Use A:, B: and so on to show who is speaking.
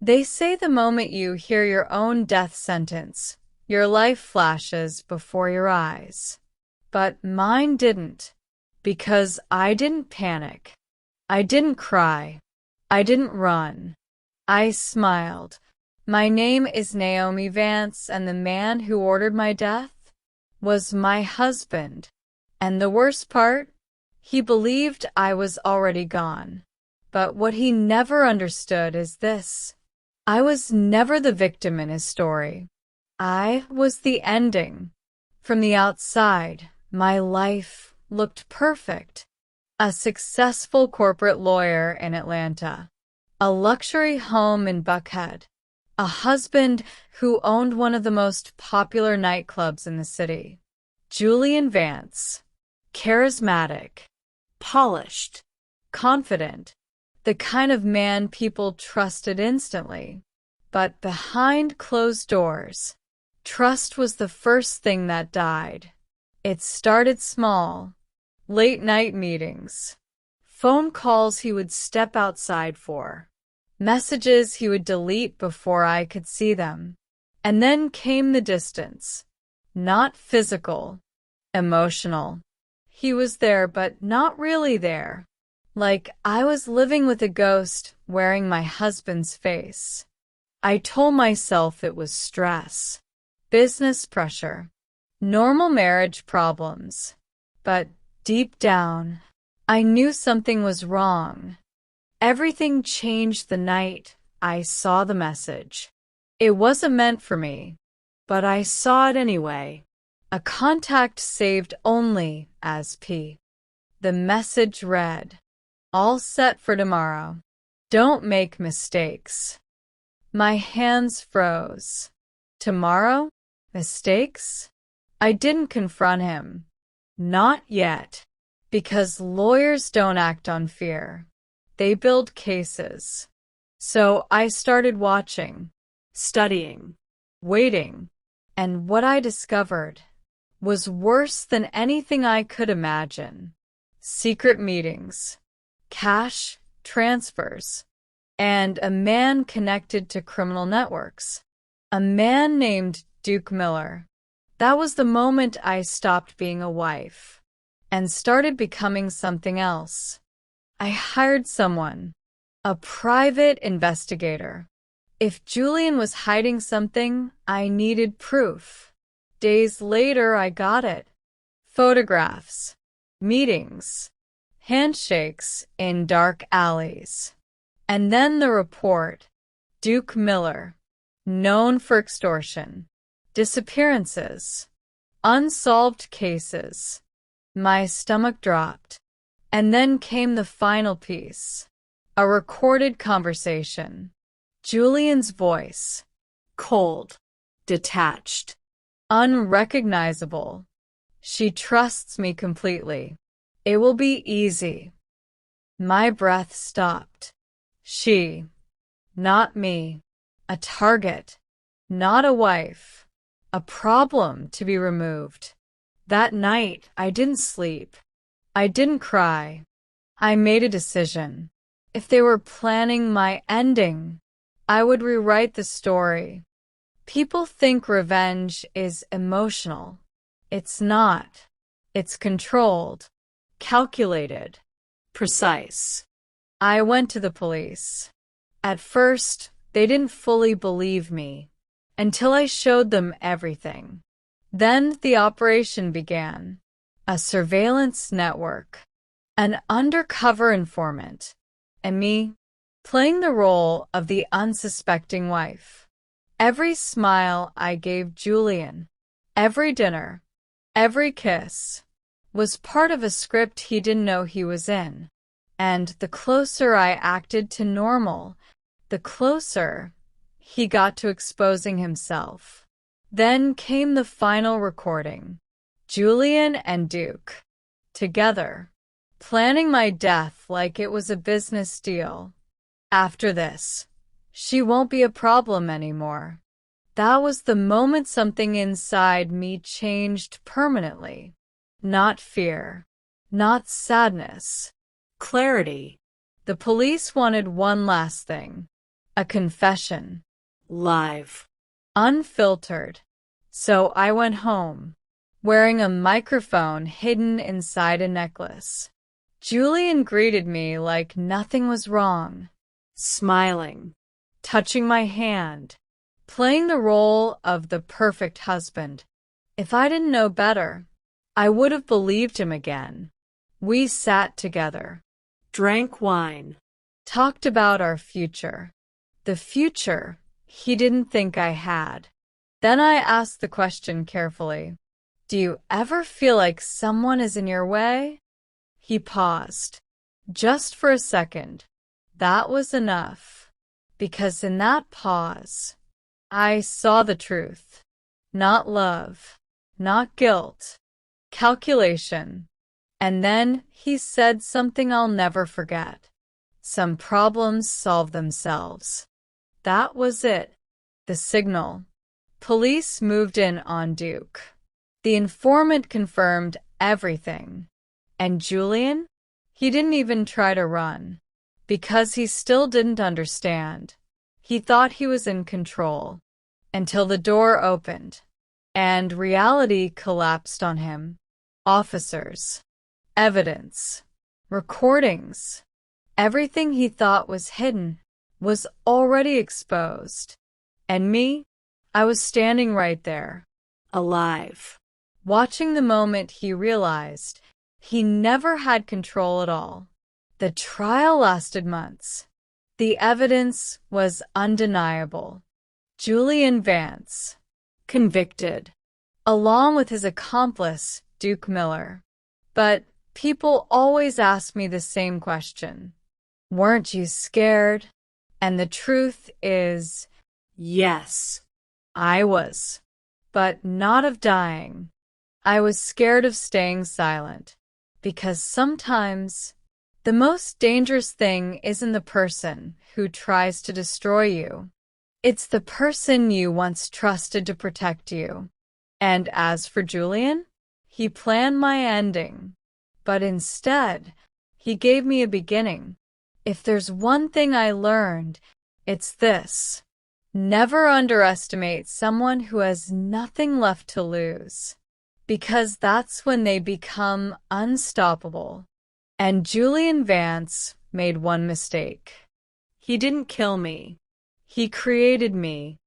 A: They say the moment you hear your own death sentence, your life flashes before your eyes. But mine didn't, because I didn't panic. I didn't cry. I didn't run. I smiled. My name is Naomi Vance, and the man who ordered my death was my husband. And the worst part? He believed I was already gone. But what he never understood is this. I was never the victim in his story. I was the ending. From the outside, my life looked perfect. A successful corporate lawyer in Atlanta, a luxury home in Buckhead, a husband who owned one of the most popular nightclubs in the city. Julian Vance, charismatic, polished, confident, the kind of man people trusted instantly. But behind closed doors, trust was the first thing that died. It started small. Late-night meetings, phone calls he would step outside for, messages he would delete before I could see them. And then came the distance. Not physical, emotional. He was there, but not really there. Like I was living with a ghost wearing my husband's face. I told myself it was stress, business pressure, normal marriage problems. But deep down, I knew something was wrong. Everything changed the night I saw the message. It wasn't meant for me, but I saw it anyway. A contact saved only as P. The message read, "All set for tomorrow. Don't make mistakes." My hands froze. Tomorrow? Mistakes? I didn't confront him. Not yet, because lawyers don't act on fear. They build cases. So I started watching, studying, waiting, and what I discovered was worse than anything I could imagine. Secret meetings, cash transfers, and a man connected to criminal networks. A man named Duke Miller. That was the moment I stopped being a wife and started becoming something else. I hired someone, a private investigator. If Julian was hiding something, I needed proof. Days later, I got it. Photographs, meetings, handshakes in dark alleys. And then the report. Duke Miller, known for extortion, disappearances, unsolved cases. My stomach dropped. And then came the final piece. A recorded conversation. Julian's voice. Cold, detached, unrecognizable. "She trusts me completely. It will be easy." My breath stopped. She, not me. A target, not a wife. A problem to be removed. That night, I didn't sleep. I didn't cry. I made a decision. If they were planning my ending, I would rewrite the story. People think revenge is emotional. It's not. It's controlled, calculated, precise. I went to the police. At first, they didn't fully believe me, until I showed them everything. Then the operation began. A surveillance network, an undercover informant, and me, playing the role of the unsuspecting wife. Every smile I gave Julian, every dinner, every kiss, was part of a script he didn't know he was in. And the closer I acted to normal, the closer he got to exposing himself. Then came the final recording. Julian and Duke, together, planning my death like it was a business deal. After this, she won't be a problem anymore. That was the moment something inside me changed permanently. Not fear, not sadness, clarity. The police wanted one last thing. A confession.
B: Live.
A: Unfiltered. So I went home, wearing a microphone hidden inside a necklace. Julian greeted me like nothing was wrong,
B: Smiling.
A: touching my hand, playing the role of the perfect husband. If I didn't know better, I would have believed him again. We sat together,
B: Drank wine.
A: talked about our future, the future he didn't think I had. Then I asked the question carefully. Do you ever feel like someone is in your way? He paused, just for a second. That was enough, because in that pause, I saw the truth. Not love, not guilt, calculation. And then he said something I'll never forget. Some problems solve themselves. That was it. The signal. Police moved in on Duke. The informant confirmed everything. And Julian? He didn't even try to run. Because he still didn't understand. He thought he was in control. Until the door opened. And reality collapsed on him. Officers. Evidence. Recordings. Everything he thought was hidden was already exposed. And me? I was standing right there.
B: Alive.
A: Watching the moment he realized he never had control at all. The trial lasted months. The evidence was undeniable. Julian Vance, convicted, along with his accomplice, Duke Miller. But people always ask me the same question. Weren't you scared? And the truth is,
B: yes,
A: I was. But not of dying. I was scared of staying silent. Because sometimes the most dangerous thing isn't the person who tries to destroy you. It's the person you once trusted to protect you. And as for Julian, he planned my ending. But instead, he gave me a beginning. If there's one thing I learned, it's this. Never underestimate someone who has nothing left to lose. Because that's when they become unstoppable. And Julian Vance made one mistake. He didn't kill me. He created me